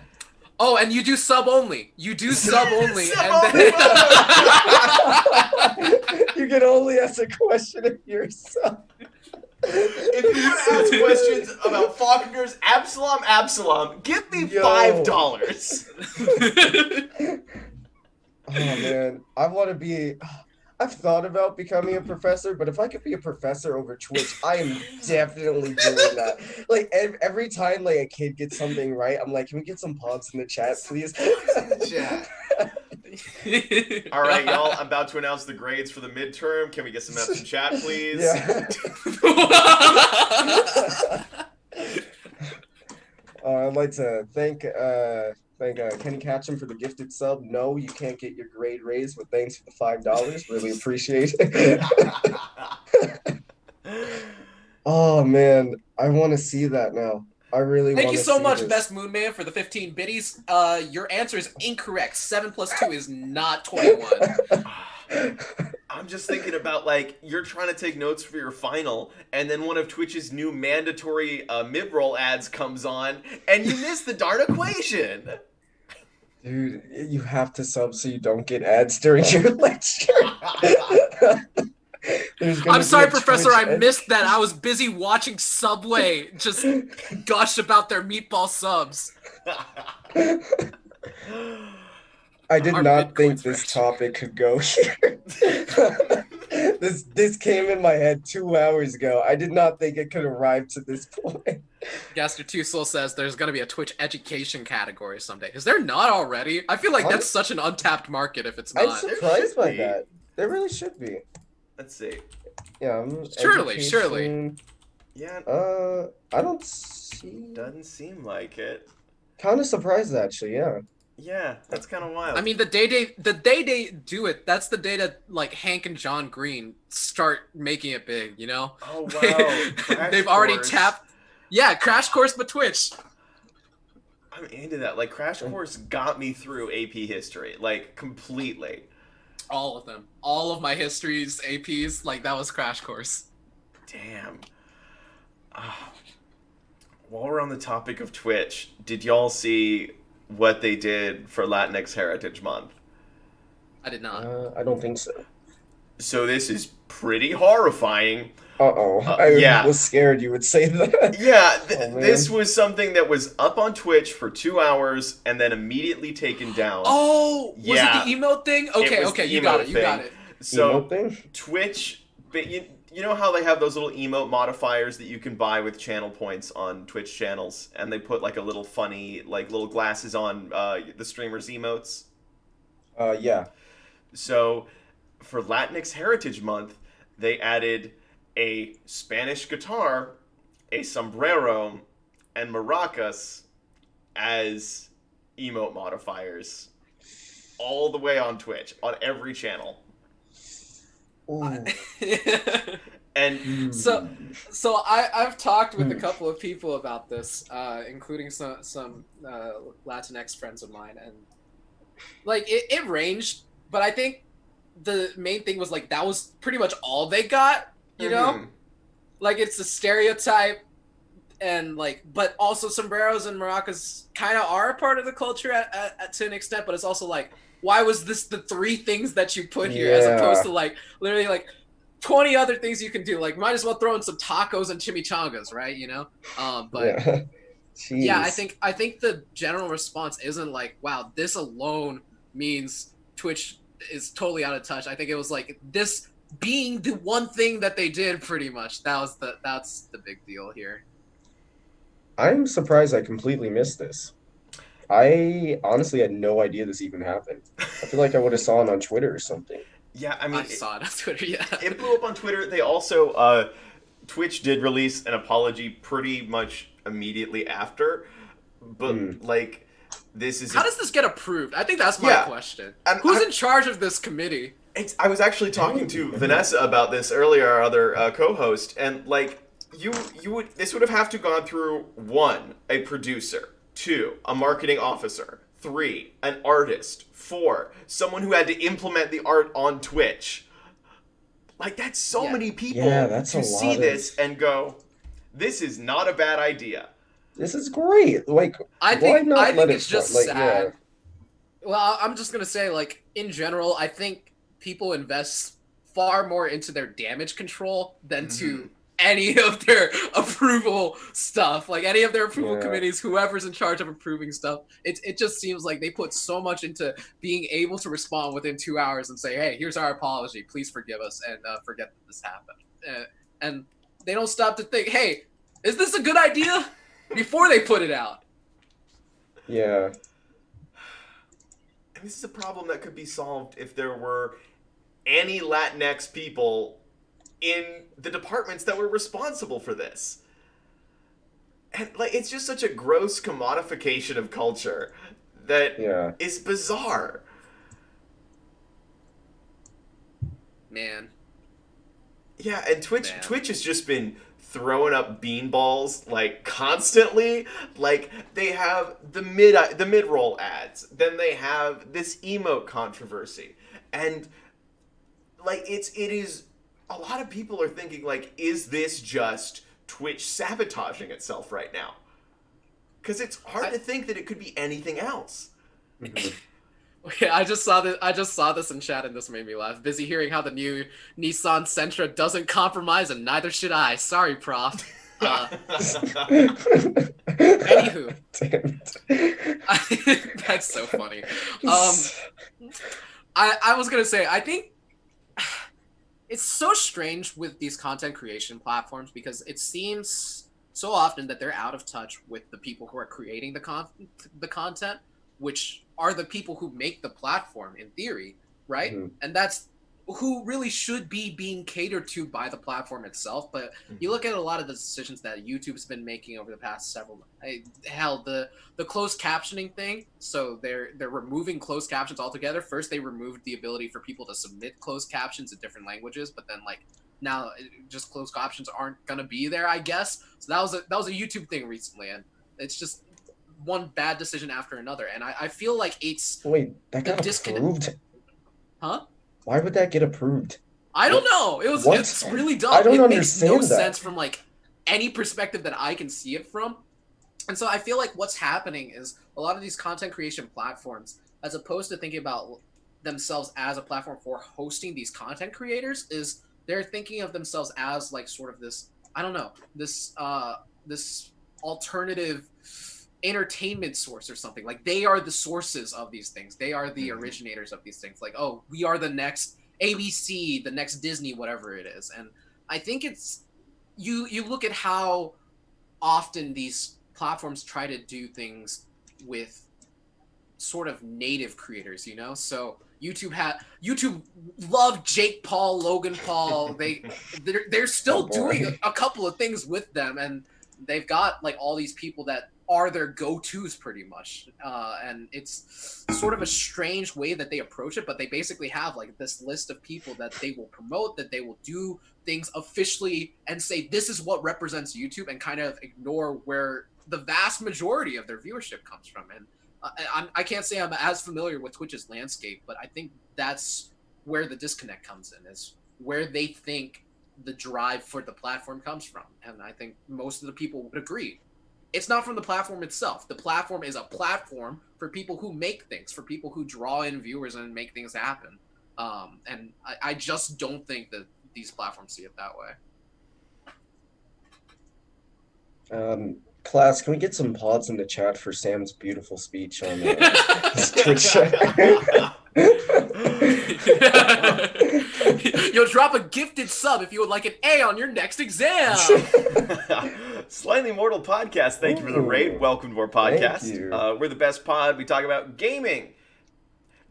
Oh, and you do sub only. You do sub only, Sub and only. then You can only ask a question if you're sub. If you want to ask questions about Faulkner's Absalom, give me Yo. $5. Oh man, I want to be. I've thought about becoming a professor, but if I could be a professor over Twitch, I am definitely doing that. Like every time like a kid gets something right, I'm like, can we get some pods in the chat, please? Chat. All right, y'all. I'm about to announce the grades for the midterm. Can we get some F's in chat, please? Yeah. I'd like to thank Kenny Catchum for the gifted sub. No, you can't get your grade raised, but thanks for the $5. Really appreciate it. Oh man, I want to see that now. I really want to. Thank you so much, this. Best Moon Man, for the 15 biddies. Your answer is incorrect. 7 plus 2 is not 21. I'm just thinking about, like, you're trying to take notes for your final, and then one of Twitch's new mandatory mid-roll ads comes on, and you miss the darn equation. Dude, you have to sub so you don't get ads during your lecture. I'm sorry, Professor, I missed that. I was busy watching Subway just gush about their meatball subs. I did Our not Bitcoin think this spreadsheet. topic could go here. This came in my head 2 hours ago. I did not think it could arrive to this point. Gaster Two Soul says there's going to be a Twitch education category someday. Is there not already? I feel like that's such an untapped market if it's I'm not. surprised by that. There really should be. Let's see. Yeah, Surely. Yeah, I don't see. doesn't seem like it. Kind of surprised actually. Yeah. Yeah, that's kind of wild. I mean, the day they do it, that's the day that like Hank and John Green start making it big. You know? Oh wow, Crash They've already Course. tapped. Yeah, Crash Course, but Twitch. I'm into that. Like, Crash Course got me through AP history, like, completely. All of them. All of my histories, APs, like that was Crash Course. Damn. While we're on the topic of Twitch, did y'all see what they did for Latinx Heritage Month? I did not. I don't think so. So this is pretty horrifying. I yeah. was scared you would say that. Yeah, Oh, man. this was something that was up on Twitch for 2 hours and then immediately taken down. Oh, was Yeah. it the emote thing? Okay, was okay, the you got emote it, you got thing. it. So Emote thing? Twitch, but you know how they have those little emote modifiers that you can buy with channel points on Twitch channels, and they put like a little funny, like little glasses on the streamers' emotes? Yeah. So for Latinx Heritage Month, they added a Spanish guitar, a sombrero, and maracas as emote modifiers all the way on Twitch, on every channel. Ooh. And So I've talked with a couple of people about this, including some Latinx friends of mine, and like it ranged, but I think the main thing was like that was pretty much all they got, you know? Like it's a stereotype. and like, but also sombreros and maracas kind of are a part of the culture to an extent, but it's also like, why was this the three things that you put here as opposed Yeah. to like literally like 20 other things you can do? Like, might as well throw in some tacos and chimichangas, right? But Yeah. yeah, Jeez. I think the general response isn't like, wow, this alone means Twitch is totally out of touch. I think it was like this being the one thing that they did pretty much. That's the big deal here. I'm surprised I completely missed this. I honestly had no idea this even happened. I feel like I would have saw it on Twitter or something. Yeah, I I mean, saw it on Twitter, yeah. it blew up on Twitter. They also Twitch did release an apology pretty much immediately after, Hmm. but like this is How does this get approved? I think that's my yeah. question. Who's I'm in charge of this committee? I was actually That talking would be to good. Vanessa about this earlier, our other co-host, and like you would this would have to gone through one, a producer, two, a marketing officer, three, an artist, four, someone who had to implement the art on Twitch. Like that's so Yeah. many Yeah, people that's a to see lot of. this and go, this is not a bad idea. This is great. Like, why I not let think it it's fly? just Like, yeah, sad. Well, I'm just gonna say, like, in general, I think people invest far more into their damage control than Hmm. to any of their approval stuff. Like any of their approval yeah, committees, whoever's in charge of approving stuff, it just seems like they put so much into being able to respond within 2 hours and say, "Hey, here's our apology. Please forgive us and forget that this happened." And they don't stop to think, "Hey, is this a good idea?" Before they put it out. yeah, And this is a problem that could be solved if there were any Latinx people in the departments that were responsible for this. And like it's just such a gross commodification of culture that yeah. is bizarre. Man, Yeah, and man. Twitch has just been throwing up beanballs like constantly. Like they have the mid roll ads, then they have this emote controversy, and like it is a lot of people are thinking like, is this just Twitch sabotaging itself right now? Because it's hard I, to think that it could be anything else. Mhm. Yeah, I just saw this. I just saw this in chat, and this made me laugh. Busy hearing how the new Nissan Sentra doesn't compromise, and neither should I. Sorry, Prof. Uh, Anywho, Damn it. that's so funny. Um, I was gonna say, I think it's so strange with these content creation platforms because it seems so often that they're out of touch with the people who are creating the content, which are the people who make the platform in theory, right? Mhm. And that's who really should be being catered to by the platform itself. But you look at a lot of the decisions that YouTube's been making over the past hell, the closed captioning thing. So they're removing closed captions altogether. First, they removed the ability for people to submit closed captions in different languages, but then like now, just closed captions aren't gonna be there, I guess. So that was a YouTube thing recently, and it's just one bad decision after another. And I feel like it's Wait, that the got disconnect, approved? huh? Why would that get approved? I don't What? know. What? It's really I dumb. don't It makes no understand sense that. from like any perspective that I can see it from. And so I feel like what's happening is a lot of these content creation platforms, as opposed to thinking about themselves as a platform for hosting these content creators, is they're thinking of themselves as like sort of this, I don't know, this alternative entertainment source or something. Like they are the sources of these things. They are the Mhm. originators of these things. Like, oh, we are the next ABC, the next Disney, whatever it is. And I think it's you look at how often these platforms try to do things with sort of native creators, you know? So YouTube loved Jake Paul, Logan Paul. They're Oh still doing boy. a couple of things with them, and they've got like all these people that are their go-tos pretty much. And it's sort of a strange way that they approach it, but they basically have like this list of people that they will promote, that they will do things officially and say this is what represents YouTube, and kind of ignore where the vast majority of their viewership comes from. And I can't say I'm as familiar with Twitch's landscape, but I think that's where the disconnect comes in, is where they think the drive for the platform comes from. And I think most of the people would agree. It's not from the platform itself. The platform is a platform for people who make things, for people who draw in viewers and make things happen. And I just don't think that these platforms see it that way. Class, can we get some pods in the chat for Sam's beautiful speech on his Twitch? You'll drop a gifted sub if you would like an A on your next exam. Slightly Mortal Podcast, thank you for the raid. Welcome to our podcast. Thank you. We're the best pod. We talk about gaming.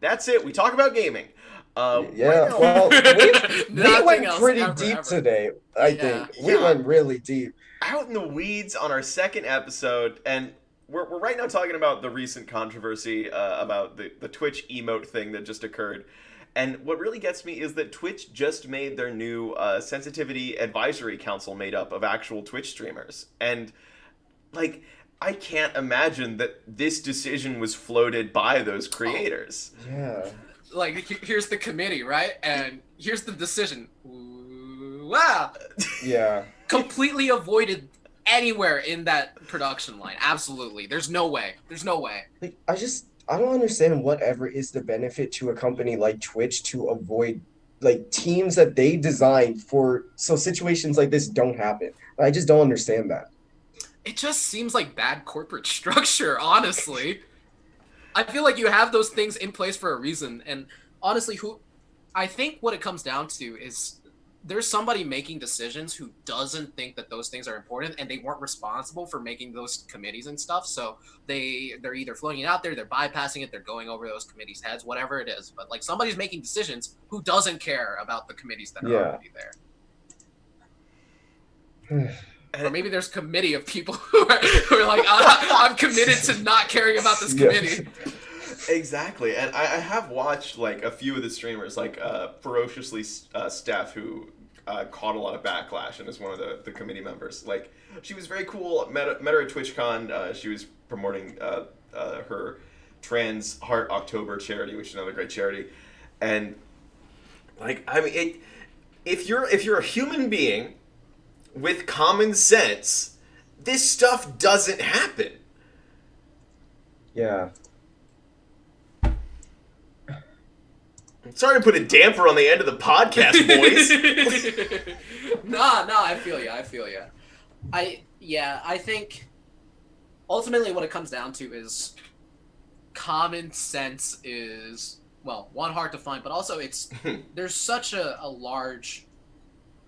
That's it. We talk about gaming. Yeah, well, we went pretty deep today, I think. We went really deep. Out in the weeds on our second episode, and we're right now talking about the recent controversy about the Twitch emote thing that just occurred. And what really gets me is that Twitch just made their new sensitivity advisory council made up of actual Twitch streamers. And, like, I can't imagine that this decision was floated by those creators. Oh, yeah. Like, here's the committee, right? And here's the decision. Wow. Yeah. Completely avoided anywhere in that production line. Absolutely. There's no way. Like, I don't understand whatever is the benefit to a company like Twitch to avoid like teams that they designed for so situations like this don't happen. I just don't understand that. It just seems like bad corporate structure, honestly. I feel like you have those things in place for a reason. And honestly, I think what it comes down to is there's somebody making decisions who doesn't think that those things are important, and they weren't responsible for making those committees and stuff. So they're either floating it out there, they're bypassing it, they're going over those committees' heads, whatever it is. But like somebody's making decisions who doesn't care about the committees that are already there. Or maybe there's a committee of people who are like, I'm committed to not caring about this committee. Exactly, and I have watched like a few of the streamers, like Ferociously Steph, who caught a lot of backlash and is one of the committee members. Like, she was very cool. Met her at TwitchCon. She was promoting her Trans Heart October charity, which is another great charity. And like, I mean, if you're a human being with common sense, this stuff doesn't happen. Yeah. Sorry to put a damper on the end of the podcast, boys. No, I feel you. I think ultimately what it comes down to is common sense is, well, one, hard to find, but also there's such a large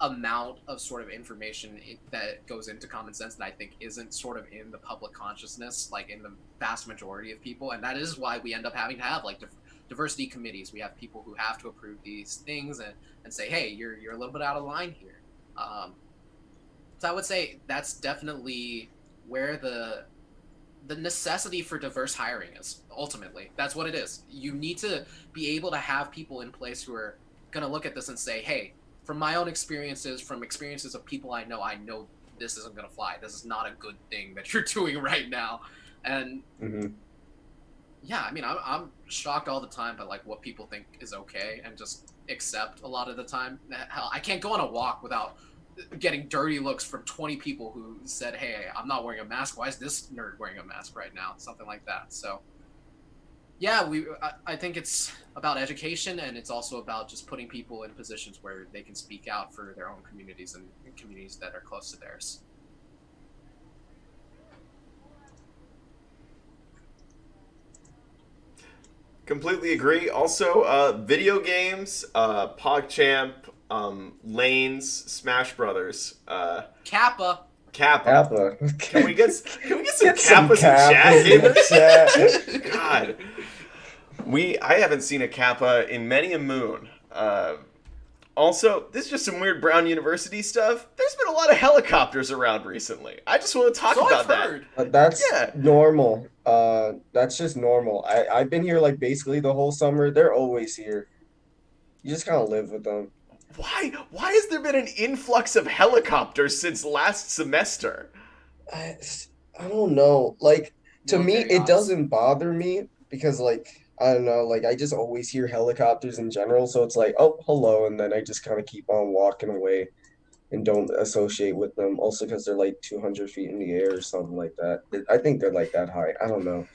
amount of sort of information that goes into common sense that I think isn't sort of in the public consciousness, like in the vast majority of people. And that is why we end up having to have like diversity committees. We have people who have to approve these things and say, hey, you're a little bit out of line here. So I would say that's definitely where the necessity for diverse hiring is. Ultimately, that's what it is. You need to be able to have people in place who are going to look at this and say, hey, from my own experiences, from experiences of people I know this isn't going to fly. This is not a good thing that you're doing right now. And yeah, I mean, I'm shocked all the time by like what people think is okay and just accept a lot of the time. Hell, I can't go on a walk without getting dirty looks from 20 people who said, hey, I'm not wearing a mask. Why is this nerd wearing a mask right now? Something like that. So yeah, I think it's about education, and it's also about just putting people in positions where they can speak out for their own communities and communities that are close to theirs. Completely agree. Also, video games, PogChamp, Lanes, Smash Brothers, Kappa. Can we get some Kappas in chat, gamers? God, I haven't seen a Kappa in many a moon. Also, this is just some weird Brown University stuff. There's been a lot of helicopters around recently. I just want to talk about that. That's normal. That's just normal. I've been here like basically the whole summer. They're always here. You just kind of live with them. Why has there been an influx of helicopters since last semester? I don't know. Like, to me, it doesn't bother me because, like, I don't know, like, I just always hear helicopters in general, so it's like, oh, hello, and then I just kind of keep on walking away. and don't associate with them. Also, because they're like 200 feet in the air or something like that. I think they're like that high. I don't know.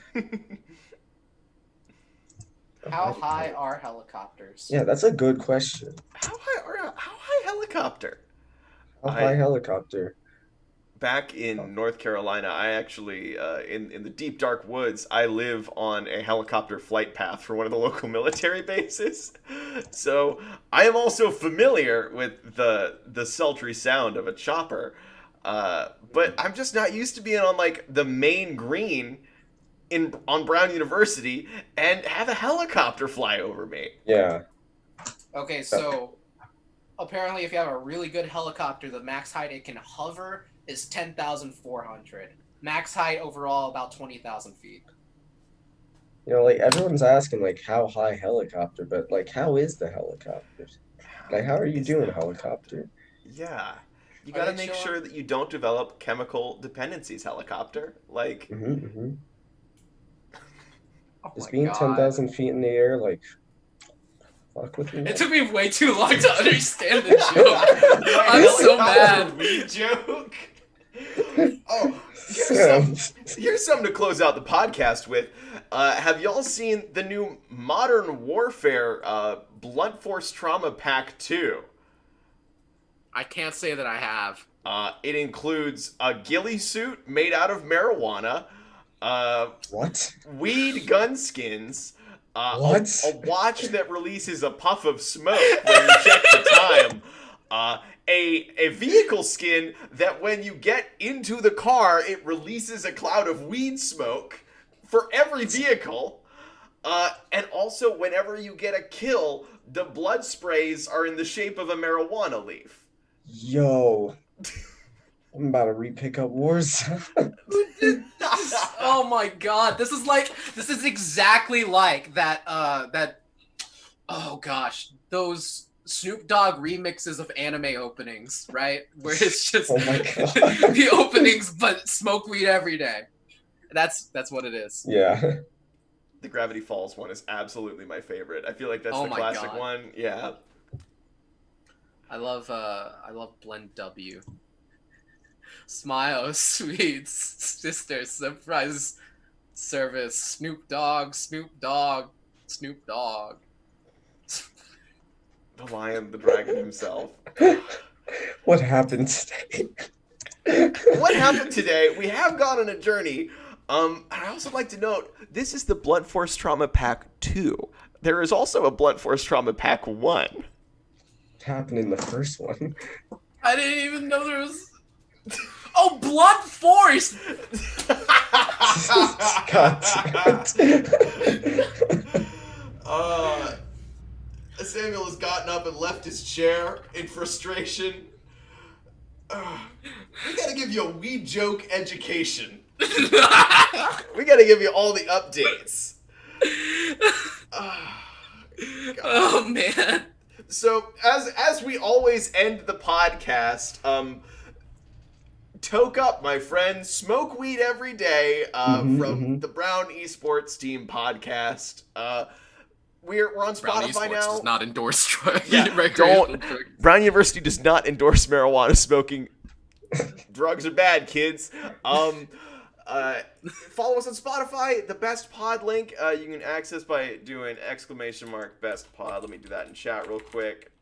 How high are helicopters? Yeah, that's a good question. How high helicopter? How high I helicopter? Back Oh, in North Carolina, I actually in the deep dark woods, I live on a helicopter flight path for one of the local military bases. So I am also familiar with the sultry sound of a chopper. But I'm just not used to being on like the main green in on Brown University and have a helicopter fly over me. yeah. Okay, so apparently, if you have a really good helicopter, the max height it can hover is 10,400. Max height overall about 20,000 feet. Like everyone's asking like how high helicopter, but like how is the helicopter? Like How how are you is the doing helicopter? helicopter? Yeah. You Are got to they make chilling? sure that you don't develop chemical dependencies, helicopter. Like, Hmm. Oh Just my being god. 10,000 feet in the air, like fuck with me, It man. took me way too long to understand the joke. my I'm so helicopter mad. weed joke. Oh, Sam. here's something to close out the podcast with. Have y'all seen the new Modern Warfare Blunt Force Trauma Pack 2? I can't say that I have. It includes a ghillie suit made out of marijuana, uh, What? weed gun skins, a What? watch that releases a puff of smoke when you check the time, a vehicle skin that when you get into the car, it releases a cloud of weed smoke for every vehicle. And also, whenever you get a kill, the blood sprays are in the shape of a marijuana leaf. Yo, I'm about to re-pick up Warzone. Oh my god, this is exactly like that oh gosh, those Snoop Dogg remixes of anime openings, right? Where it's just Oh my god. the openings but smoke weed every day. That's what it is. Yeah. The Gravity Falls one is absolutely my favorite. I feel like that's Oh the my classic god. one. Yeah. I love Blend W. Smile, sweet sister, surprise service, Snoop Dogg, Snoop Dogg, Snoop Dogg. The lion, the dragon himself. What happened today? What happened today? We have gone on a journey. I also like to note this is the Blunt Force Trauma Pack 2. There is also a Blunt Force Trauma Pack 1. What happened in the first one? I didn't even know there was. Oh, Blood Force! God damn it. uh, Samuel has gotten up and left his chair in frustration. We gotta give you a weed joke education. We gotta give you all the updates. Oh man. So as we always end the podcast, toke up, my friend. Smoke weed every day. From the Brown Esports Team podcast. We're on Brown Spotify Esports now. does not endorse Yeah, recreational don't. drugs. Brown University does not endorse marijuana smoking. Drugs are bad, kids. Follow us on Spotify. The best pod link you can access by doing !best pod. Let me do that in chat real quick.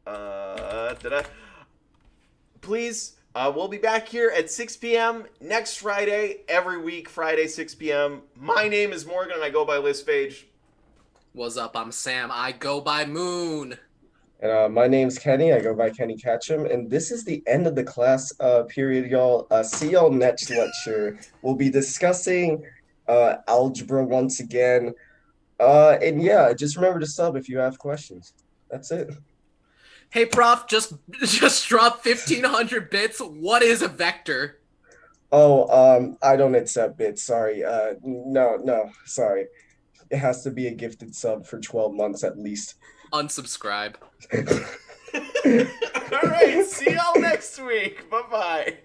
Please, we'll be back here at 6 p.m. next Friday. Every week, Friday, 6 p.m. My name is Morgan, and I go by Lispage. What's up? I'm Sam. I go by Moon. And my name's Kenny. I go by Kenny Catchum. And this is the end of the class period, y'all. See y'all next lecture. We'll be discussing algebra once again. And yeah, just remember to sub if you have questions. That's it. Hey, Prof, just drop 1,500 bits. What is a vector? Oh, I don't accept bits. Sorry. No, sorry. It has to be a gifted sub for 12 months at least. Unsubscribe. All right, see y'all next week. Bye-bye.